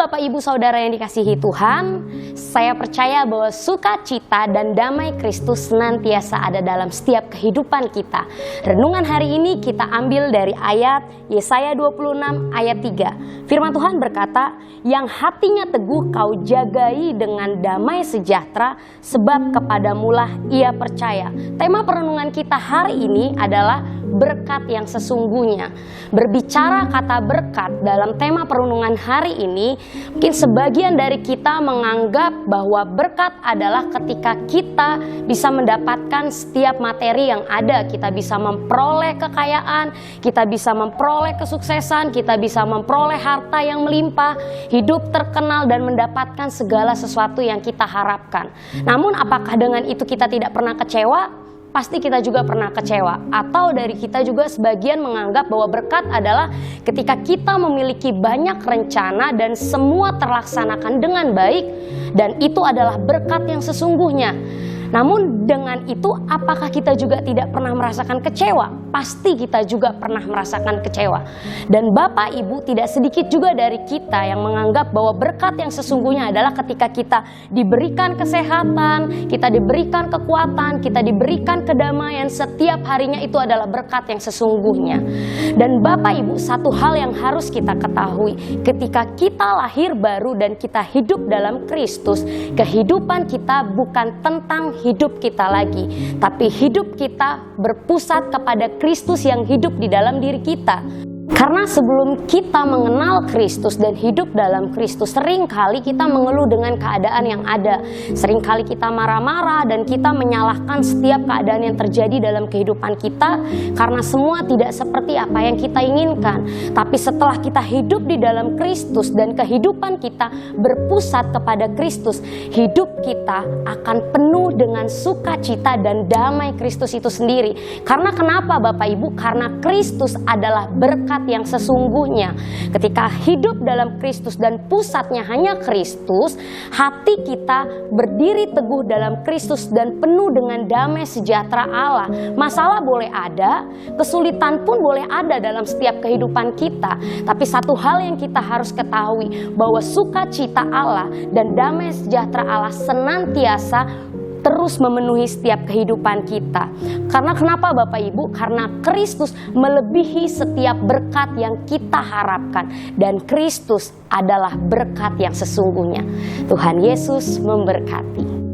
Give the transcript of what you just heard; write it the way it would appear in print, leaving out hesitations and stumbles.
Bapak Ibu Saudara yang dikasihi Tuhan, saya percaya bahwa sukacita dan damai Kristus senantiasa ada dalam setiap kehidupan kita. Renungan hari ini kita ambil dari ayat Yesaya 26 ayat 3. Firman Tuhan berkata, yang hatinya teguh kau jagai dengan damai sejahtera, sebab kepadamulah ia percaya. Tema perenungan kita hari ini adalah berkat yang sesungguhnya. Berbicara kata berkat dalam tema perenungan hari ini, mungkin sebagian dari kita menganggap bahwa berkat adalah ketika kita bisa mendapatkan setiap materi yang ada. Kita bisa memperoleh kekayaan, kita bisa memperoleh kesuksesan, kita bisa memperoleh harta yang melimpah, hidup terkenal dan mendapatkan segala sesuatu yang kita harapkan. Namun apakah dengan itu kita tidak pernah kecewa? Pasti kita juga pernah kecewa. Atau dari kita juga sebagian menganggap bahwa berkat adalah ketika kita memiliki banyak rencana dan semua terlaksanakan dengan baik, dan itu adalah berkat yang sesungguhnya. Namun dengan itu apakah kita juga tidak pernah merasakan kecewa? Pasti kita juga pernah merasakan kecewa. Dan Bapak Ibu, tidak sedikit juga dari kita yang menganggap bahwa berkat yang sesungguhnya adalah ketika kita diberikan kesehatan, kita diberikan kekuatan, kita diberikan kedamaian, setiap harinya itu adalah berkat yang sesungguhnya. Dan Bapak Ibu, satu hal yang harus kita ketahui, ketika kita lahir baru dan kita hidup dalam Kristus, kehidupan kita bukan tentang hidup kita lagi, tapi hidup kita berpusat kepada Kristus yang hidup di dalam diri kita. Karena sebelum kita mengenal Kristus dan hidup dalam Kristus, seringkali kita mengeluh dengan keadaan yang ada. Seringkali kita marah-marah dan kita menyalahkan setiap keadaan yang terjadi dalam kehidupan kita karena semua tidak seperti apa yang kita inginkan. Tapi setelah kita hidup di dalam Kristus dan kehidupan kita berpusat kepada Kristus, hidup kita akan penuh dengan sukacita dan damai Kristus itu sendiri. Karena kenapa Bapak Ibu? Karena Kristus adalah berkat yang sesungguhnya. Ketika hidup dalam Kristus dan pusatnya hanya Kristus, hati kita berdiri teguh dalam Kristus dan penuh dengan damai sejahtera Allah. Masalah boleh ada, kesulitan pun boleh ada dalam setiap kehidupan kita, tapi satu hal yang kita harus ketahui, bahwa sukacita Allah dan damai sejahtera Allah senantiasa terus memenuhi setiap kehidupan kita. Karena kenapa Bapak Ibu? Karena Kristus melebihi setiap berkat yang kita harapkan. Dan Kristus adalah berkat yang sesungguhnya. Tuhan Yesus memberkati.